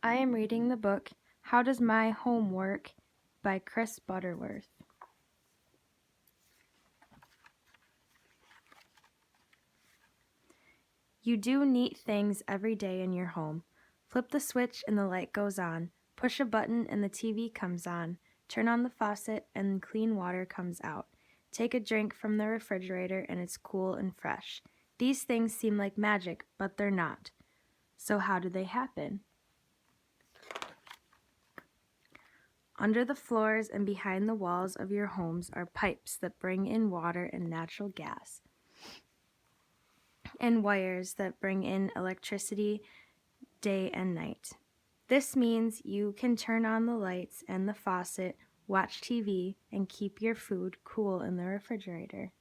I am reading the book How Does My Home Work by Butterworth. You do neat things every day in your home. Flip the switch and the light goes on. Push a button and the TV comes on. Turn on the faucet and clean water comes out. Take a drink from the refrigerator and it's cool and fresh. These things seem like magic, but they're not. So how do they happen? Under the floors and behind the walls of your homes are pipes that bring in water and natural gas, and wires that bring in electricity day and night. This means you can turn on the lights and the faucet, watch TV, and keep your food cool in the refrigerator.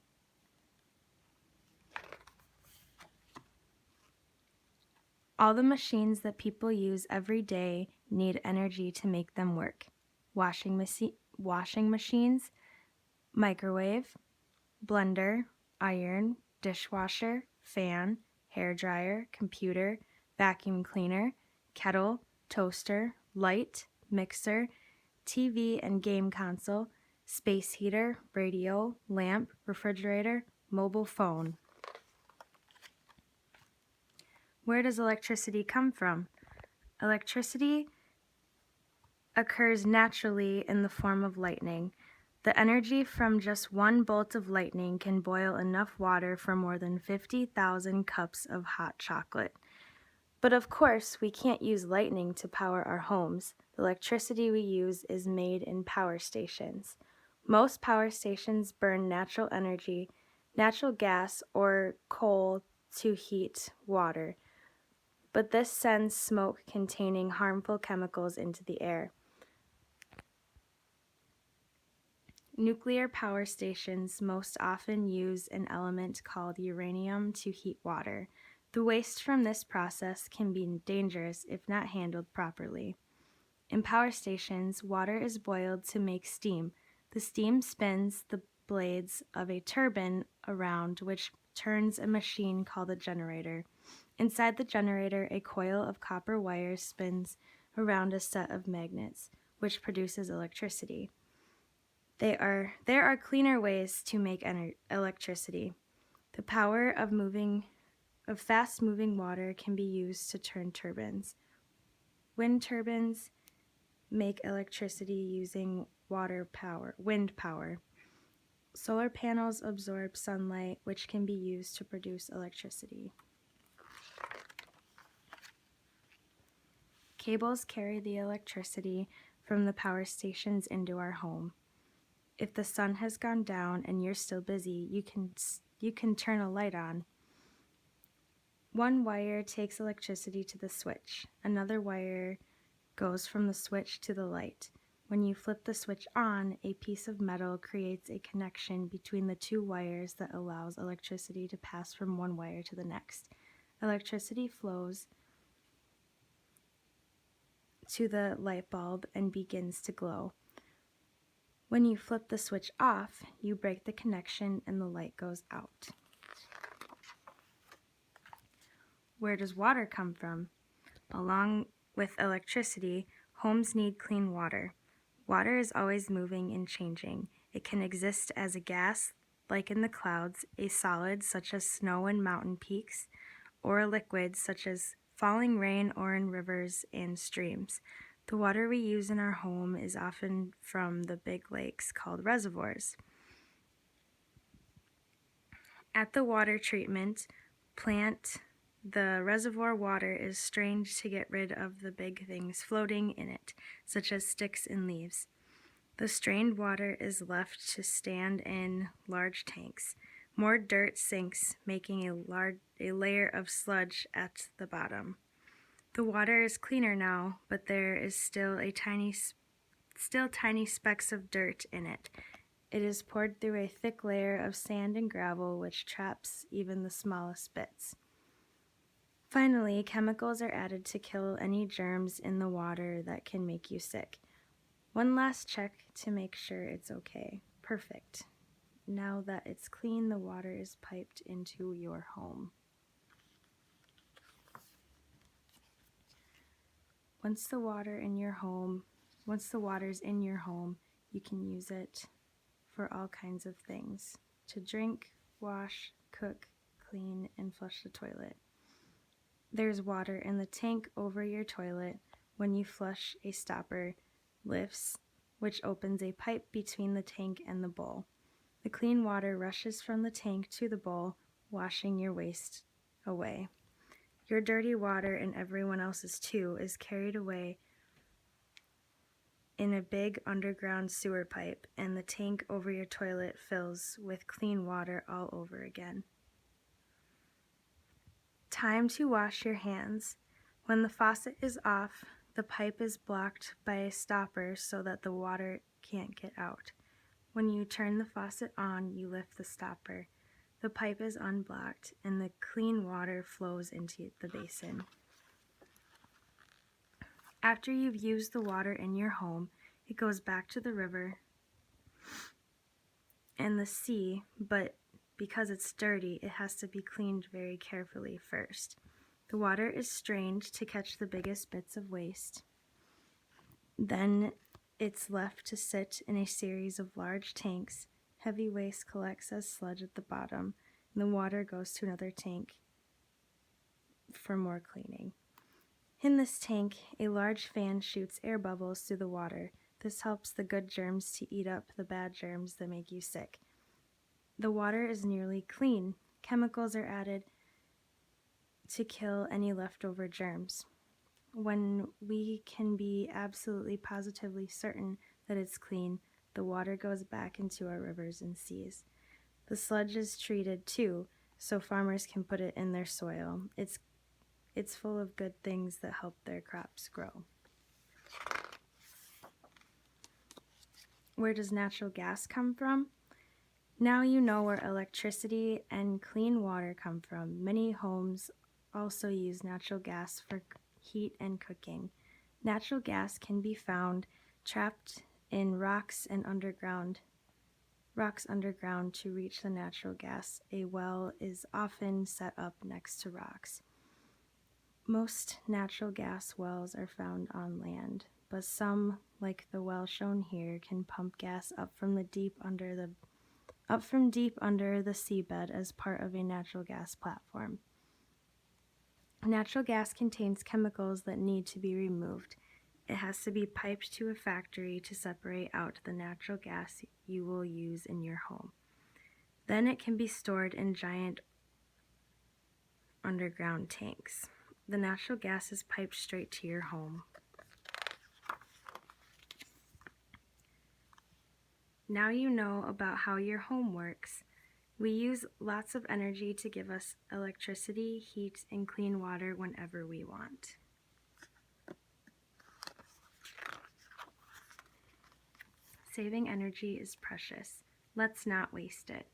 All the machines that people use every day need energy to make them work. Washing machines, microwave, blender, iron, dishwasher, fan, hairdryer, computer, vacuum cleaner, kettle, toaster, light, mixer, TV and game console, space heater, radio, lamp, refrigerator, mobile phone. Where does electricity come from? Electricity occurs naturally in the form of lightning. The energy from just one bolt of lightning can boil enough water for more than 50,000 cups of hot chocolate. But of course, we can't use lightning to power our homes. The electricity we use is made in power stations. Most power stations burn natural energy, natural gas, or coal to heat water. But this sends smoke containing harmful chemicals into the air. Nuclear power stations most often use an element called uranium to heat water. The waste from this process can be dangerous if not handled properly. In power stations, water is boiled to make steam. The steam spins the blades of a turbine around, which turns a machine called a generator. Inside the generator, a coil of copper wire spins around a set of magnets, which produces electricity. There are cleaner ways to make electricity. The power of fast-moving water can be used to turn turbines. Wind turbines make electricity using wind power. Solar panels absorb sunlight, which can be used to produce electricity. Cables carry the electricity from the power stations into our home. If the sun has gone down and you're still busy, you can turn a light on. One wire takes electricity to the switch. Another wire goes from the switch to the light. When you flip the switch on, a piece of metal creates a connection between the two wires that allows electricity to pass from one wire to the next. Electricity flows to the light bulb and begins to glow. When you flip the switch off, you break the connection and the light goes out. Where does water come from? Along with electricity, homes need clean water. Water is always moving and changing. It can exist as a gas, like in the clouds, a solid, such as snow and mountain peaks, or a liquid, such as falling rain or in rivers and streams. The water we use in our home is often from the big lakes called reservoirs. At the water treatment plant, the reservoir water is strained to get rid of the big things floating in it, such as sticks and leaves. The strained water is left to stand in large tanks. More dirt sinks, making a layer of sludge at the bottom. The water is cleaner now, but there is still tiny specks of dirt in it. It is poured through a thick layer of sand and gravel, which traps even the smallest bits. Finally, chemicals are added to kill any germs in the water that can make you sick. One last check to make sure it's okay. Perfect. Now that it's clean, the water is piped into your home. Once the water's in your home, you can use it for all kinds of things: to drink, wash, cook, clean, and flush the toilet. There's water in the tank over your toilet. When you flush, a stopper lifts, which opens a pipe between the tank and the bowl. The clean water rushes from the tank to the bowl, washing your waste away. Your dirty water, and everyone else's too, is carried away in a big underground sewer pipe, and the tank over your toilet fills with clean water all over again. Time to wash your hands. When the faucet is off, the pipe is blocked by a stopper so that the water can't get out. When you turn the faucet on, you lift the stopper. The pipe is unblocked, and the clean water flows into the basin. After you've used the water in your home, it goes back to the river and the sea, but because it's dirty, it has to be cleaned very carefully first. The water is strained to catch the biggest bits of waste. Then it's left to sit in a series of large tanks. Heavy waste collects as sludge at the bottom, and the water goes to another tank for more cleaning. In this tank, a large fan shoots air bubbles through the water. This helps the good germs to eat up the bad germs that make you sick. The water is nearly clean. Chemicals are added to kill any leftover germs. When we can be absolutely positively certain that it's clean, the water goes back into our rivers and seas. The sludge is treated too, so farmers can put it in their soil. It's full of good things that help their crops grow. Where does natural gas come from? Now you know where electricity and clean water come from. Many homes also use natural gas for heat and cooking. Natural gas can be found trapped in rocks underground to reach the natural gas. A well is often set up next to rocks. Most natural gas wells are found on land, but some, like the well shown here, can pump gas up from deep under the seabed as part of a natural gas platform. Natural gas contains chemicals that need to be removed. It has to be piped to a factory to separate out the natural gas you will use in your home. Then it can be stored in giant underground tanks. The natural gas is piped straight to your home. Now you know about how your home works. We use lots of energy to give us electricity, heat, and clean water whenever we want. Saving energy is precious. Let's not waste it.